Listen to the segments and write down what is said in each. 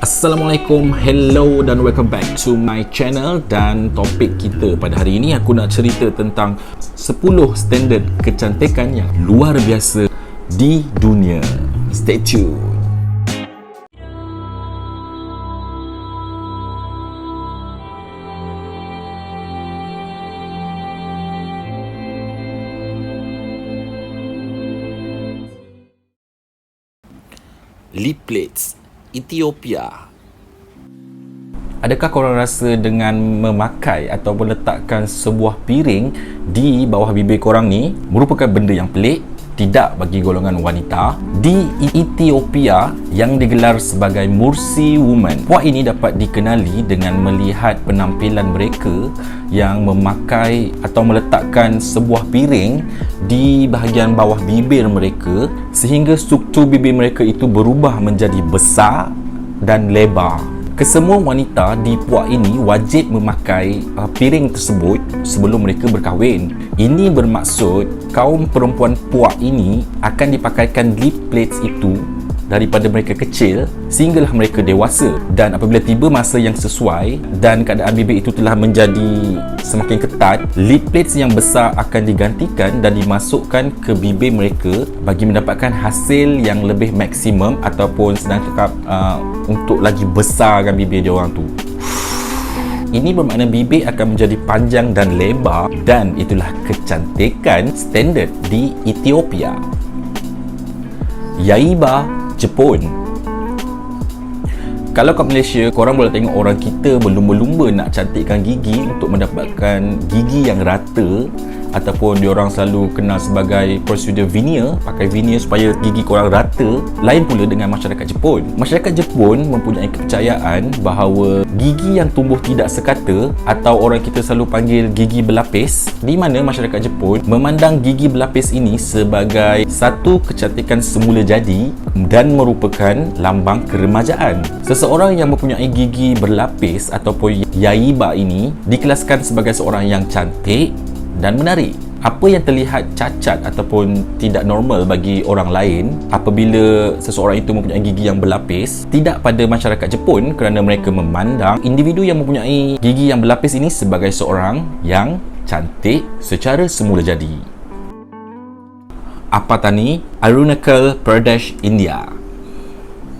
Assalamualaikum, hello dan welcome back to my channel. Dan topik kita pada hari ini, aku nak cerita tentang 10 standard kecantikan yang luar biasa di dunia. Stay tuned. Lip plates Ethiopia. Adakah korang rasa dengan memakai ataupun letakkan sebuah piring di bawah bibir korang ni merupakan benda yang pelik? Tidak bagi golongan wanita. Di Ethiopia yang digelar sebagai Mursi Woman, puak ini dapat dikenali dengan melihat penampilan mereka yang memakai atau meletakkan sebuah piring di bahagian bawah bibir mereka sehingga struktur bibir mereka itu berubah menjadi besar dan lebar. Kesemua wanita di puak ini wajib memakai piring tersebut sebelum mereka berkahwin. Ini bermaksud kaum perempuan puak ini akan dipakaikan lip plates itu daripada mereka kecil sehinggalah mereka dewasa, dan apabila tiba masa yang sesuai dan keadaan bibir itu telah menjadi semakin ketat, lip plates yang besar akan digantikan dan dimasukkan ke bibir mereka bagi mendapatkan hasil yang lebih maksimum ataupun senang cakap untuk lagi besarkan bibir dia orang tu. Ini bermakna bibir akan menjadi panjang dan lebar, dan itulah kecantikan standard di Ethiopia. Yaiba, Jepun. Kalau kat Malaysia, korang boleh tengok orang kita berlumba-lumba nak cantikkan gigi untuk mendapatkan gigi yang rata, ataupun diorang selalu kenal sebagai prosedur veneer, pakai veneer supaya gigi korang rata. Lain pula dengan masyarakat Jepun. Masyarakat Jepun mempunyai kepercayaan bahawa gigi yang tumbuh tidak sekata atau orang kita selalu panggil gigi berlapis, di mana masyarakat Jepun memandang gigi berlapis ini sebagai satu kecantikan semula jadi dan merupakan lambang keremajaan. Seseorang yang mempunyai gigi berlapis ataupun yaiba ini dikelaskan sebagai seorang yang cantik dan menarik. Apa yang terlihat cacat ataupun tidak normal bagi orang lain apabila seseorang itu mempunyai gigi yang berlapis, tidak pada masyarakat Jepun, kerana mereka memandang individu yang mempunyai gigi yang berlapis ini sebagai seorang yang cantik secara semula jadi. Apatani, Arunachal Pradesh, India.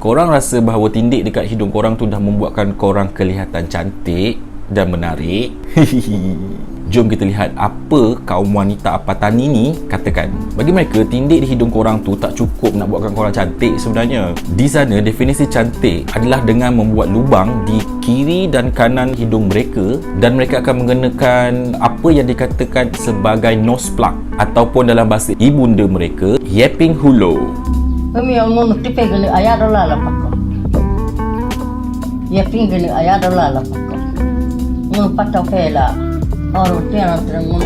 Korang rasa bahawa tindik dekat hidung korang tu dah membuatkan korang kelihatan cantik dan menarik? Jom kita lihat apa kaum wanita Apatani ni katakan. Bagi mereka, tindik di hidung korang tu tak cukup nak buatkan korang cantik sebenarnya. Di sana, definisi cantik adalah dengan membuat lubang di kiri dan kanan hidung mereka, dan mereka akan mengenakan apa yang dikatakan sebagai nose plug ataupun dalam bahasa ibunda mereka, yapping hulo. Kami yang mengerti pengen ayat adalah pakko. Yapping gini ayat adalah pakko. Ngepatau pela. Orang tiada terangkan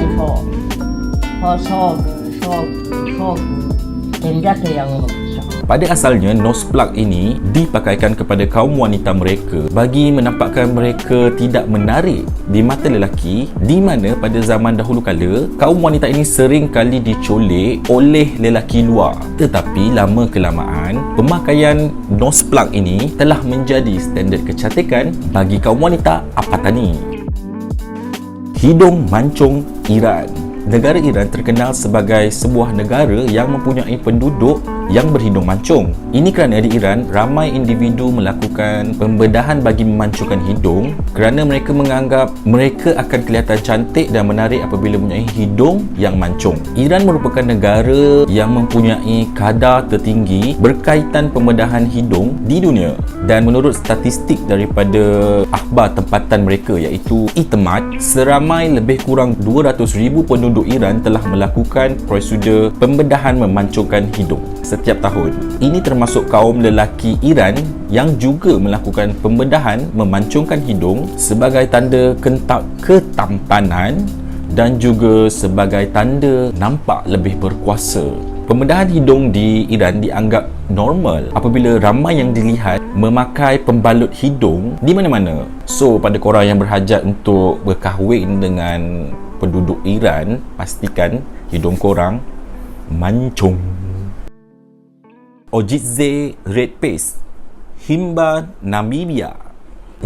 Pada asalnya, nose plug ini dipakaikan kepada kaum wanita mereka bagi menampakkan mereka tidak menarik di mata lelaki, di mana pada zaman dahulu kala kaum wanita ini sering kali dicolek oleh lelaki luar. Tetapi lama kelamaan, pemakaian nose plug ini telah menjadi standard kecantikan bagi kaum wanita Apatani. Hidung mancung Iran. Negara Iran terkenal sebagai sebuah negara yang mempunyai penduduk yang berhidung mancung. Ini kerana di Iran, ramai individu melakukan pembedahan bagi memancungkan hidung kerana mereka menganggap mereka akan kelihatan cantik dan menarik apabila mempunyai hidung yang mancung. Iran merupakan negara yang mempunyai kadar tertinggi berkaitan pembedahan hidung di dunia, dan menurut statistik daripada akhbar tempatan mereka iaitu Itemat, seramai lebih kurang 200,000 penduduk Iran telah melakukan prosedur pembedahan memancungkan hidung setiap tahun. Ini termasuk kaum lelaki Iran yang juga melakukan pembedahan memancungkan hidung sebagai tanda ketampanan dan juga sebagai tanda nampak lebih berkuasa. Pembedahan hidung di Iran dianggap normal apabila ramai yang dilihat memakai pembalut hidung di mana-mana. So, pada korang yang berhajat untuk berkahwin dengan penduduk Iran, pastikan hidung korang mancung. Ojitze red paste, Himba Namibia.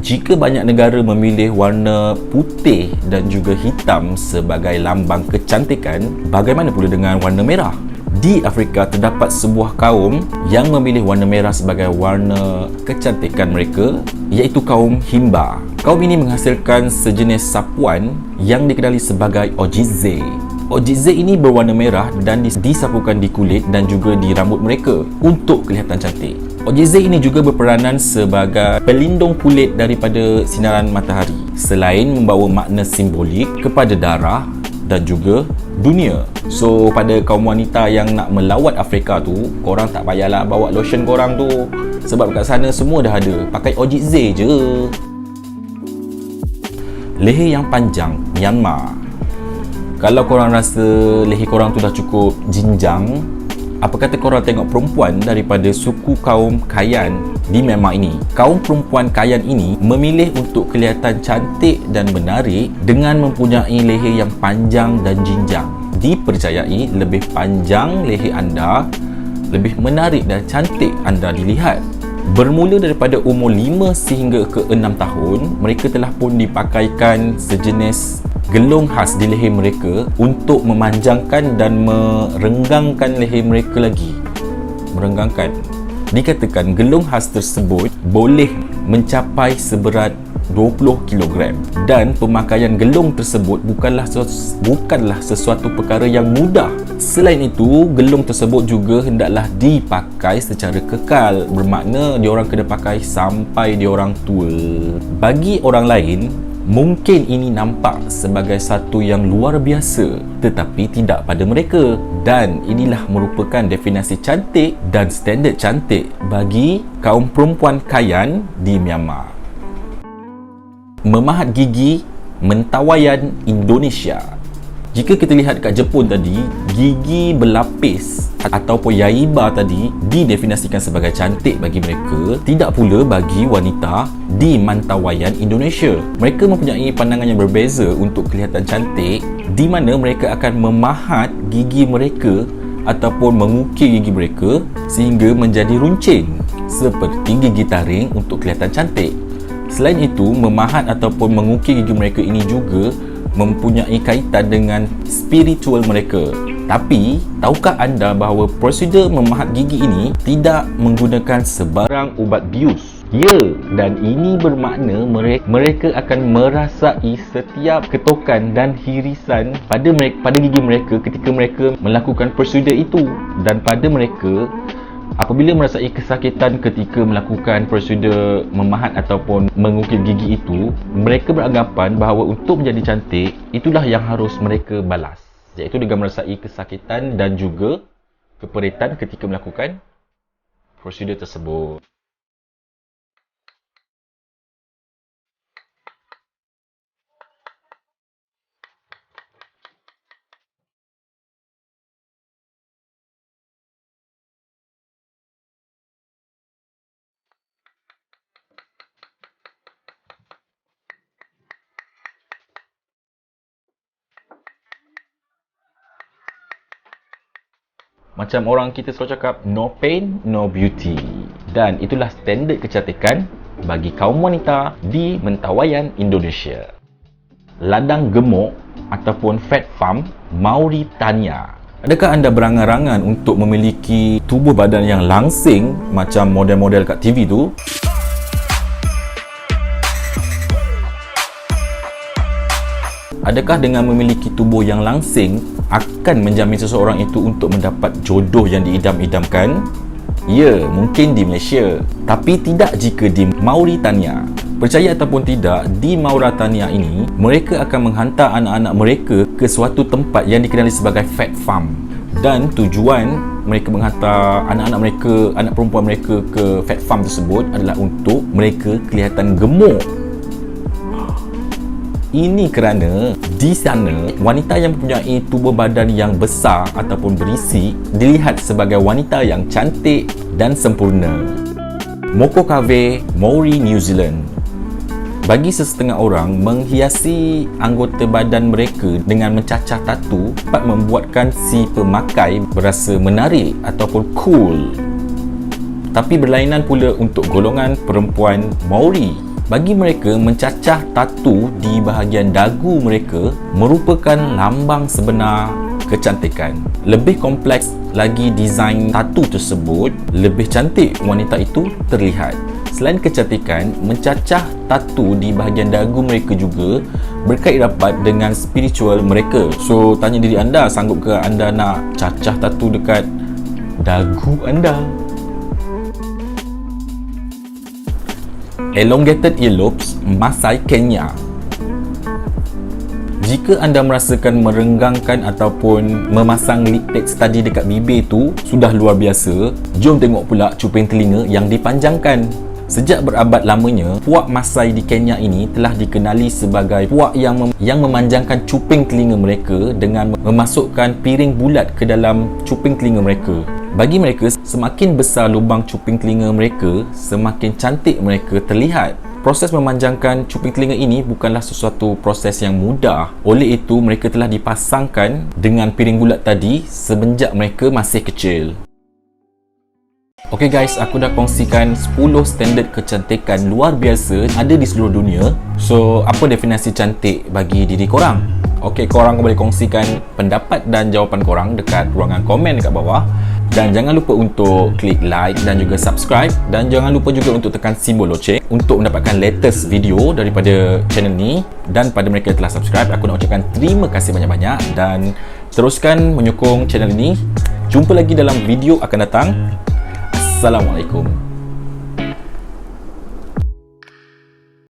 Jika banyak negara memilih warna putih dan juga hitam sebagai lambang kecantikan, bagaimana pula dengan warna merah? Di Afrika terdapat sebuah kaum yang memilih warna merah sebagai warna kecantikan mereka, iaitu kaum Himba. Kaum ini menghasilkan sejenis sapuan yang dikenali sebagai Ogize. Ogize ini berwarna merah dan disapukan di kulit dan juga di rambut mereka untuk kelihatan cantik. Ogize ini juga berperanan sebagai pelindung kulit daripada sinaran matahari, selain membawa makna simbolik kepada darah dan juga dunia. So pada kaum wanita yang nak melawat Afrika tu, korang tak payahlah bawa lotion korang tu, sebab kat sana semua dah ada, pakai Ogize je. Leher yang panjang, Myanmar. Kalau korang rasa leher korang tu dah cukup jinjang, apa kata korang tengok perempuan daripada suku kaum Kayan di Myanmar ini? Kaum perempuan Kayan ini memilih untuk kelihatan cantik dan menarik dengan mempunyai leher yang panjang dan jinjang. Dipercayai lebih panjang leher anda, lebih menarik dan cantik anda dilihat. Bermula daripada umur 5 sehingga ke 6 tahun, mereka telah pun dipakaikan sejenis gelung khas di leher mereka untuk memanjangkan dan merenggangkan leher mereka lagi. Merenggangkan. Dikatakan gelung khas tersebut boleh mencapai seberat 20 kg dan pemakaian gelung tersebut bukanlah sesuatu perkara yang mudah. Selain itu, gelung tersebut juga hendaklah dipakai secara kekal, bermakna diorang kena pakai sampai diorang tua. Bagi orang lain, mungkin ini nampak sebagai satu yang luar biasa, tetapi tidak pada mereka, dan inilah merupakan definisi cantik dan standard cantik bagi kaum perempuan Kayan di Myanmar. Memahat gigi Mentawaian Indonesia. Jika kita lihat kat Jepun tadi, gigi berlapis ataupun yaiba tadi didefinisikan sebagai cantik bagi mereka, tidak pula bagi wanita di Mentawaian Indonesia. Mereka mempunyai pandangan yang berbeza untuk kelihatan cantik, di mana mereka akan memahat gigi mereka ataupun mengukir gigi mereka sehingga menjadi runcing seperti gigi taring untuk kelihatan cantik. Selain itu, memahat ataupun mengukir gigi mereka ini juga mempunyai kaitan dengan spiritual mereka. Tapi, tahukah anda bahawa prosedur memahat gigi ini tidak menggunakan sebarang ubat bius? Ya, dan ini bermakna mereka akan merasai setiap ketukan dan hirisan pada gigi mereka ketika mereka melakukan prosedur itu. Dan pada mereka, apabila merasai kesakitan ketika melakukan prosedur memahat ataupun mengukir gigi itu, mereka beranggapan bahawa untuk menjadi cantik, itulah yang harus mereka balas, iaitu dengan merasai kesakitan dan juga keperitan ketika melakukan prosedur tersebut. Macam orang kita selalu cakap, no pain, no beauty. Dan itulah standard kecantikan bagi kaum wanita di Mentawaian Indonesia. Ladang gemuk ataupun fat farm Mauritania. Adakah anda berangan-angan untuk memiliki tubuh badan yang langsing macam model-model kat TV tu? Adakah dengan memiliki tubuh yang langsing akan menjamin seseorang itu untuk mendapat jodoh yang diidam-idamkan? Ya, mungkin di Malaysia, tapi tidak jika di Mauritania. Percaya ataupun tidak, di Mauritania ini, mereka akan menghantar anak-anak mereka ke suatu tempat yang dikenali sebagai fat farm. Dan tujuan mereka menghantar anak-anak mereka, anak perempuan mereka ke fat farm tersebut adalah untuk mereka kelihatan gemuk. Ini kerana di sana, wanita yang mempunyai tubuh badan yang besar ataupun berisi dilihat sebagai wanita yang cantik dan sempurna. Moko Cave, Maori, New Zealand. Bagi sesetengah orang, menghiasi anggota badan mereka dengan mencacah tatu dapat membuatkan si pemakai berasa menarik ataupun cool. Tapi berlainan pula untuk golongan perempuan Maori. Bagi mereka, mencacah tatu di bahagian dagu mereka merupakan lambang sebenar kecantikan. Lebih kompleks lagi desain tatu tersebut, lebih cantik wanita itu terlihat. Selain kecantikan, mencacah tatu di bahagian dagu mereka juga berkait rapat dengan spiritual mereka. So, tanya diri anda, sanggup ke anda nak cacah tatu dekat dagu anda? Elongated earlobes Maasai Kenya. Jika anda merasakan merenggangkan ataupun memasang liptex tadi dekat bibir tu sudah luar biasa, jom tengok pula cuping telinga yang dipanjangkan. Sejak berabad lamanya, puak Maasai di Kenya ini telah dikenali sebagai puak yang memanjangkan cuping telinga mereka dengan memasukkan piring bulat ke dalam cuping telinga mereka. Bagi mereka, semakin besar lubang cuping telinga mereka, semakin cantik mereka terlihat. Proses memanjangkan cuping telinga ini bukanlah sesuatu proses yang mudah. Oleh itu, mereka telah dipasangkan dengan piring bulat tadi semenjak mereka masih kecil. Okay guys, aku dah kongsikan 10 standard kecantikan luar biasa ada di seluruh dunia. So, apa definisi cantik bagi diri korang? Okay, korang boleh kongsikan pendapat dan jawapan korang dekat ruangan komen dekat bawah. Dan jangan lupa untuk klik like dan juga subscribe. Dan jangan lupa juga untuk tekan simbol loceng untuk mendapatkan latest video daripada channel ni. Dan pada mereka yang telah subscribe, aku nak ucapkan terima kasih banyak-banyak. Dan teruskan menyokong channel ini. Jumpa lagi dalam video akan datang. Assalamualaikum.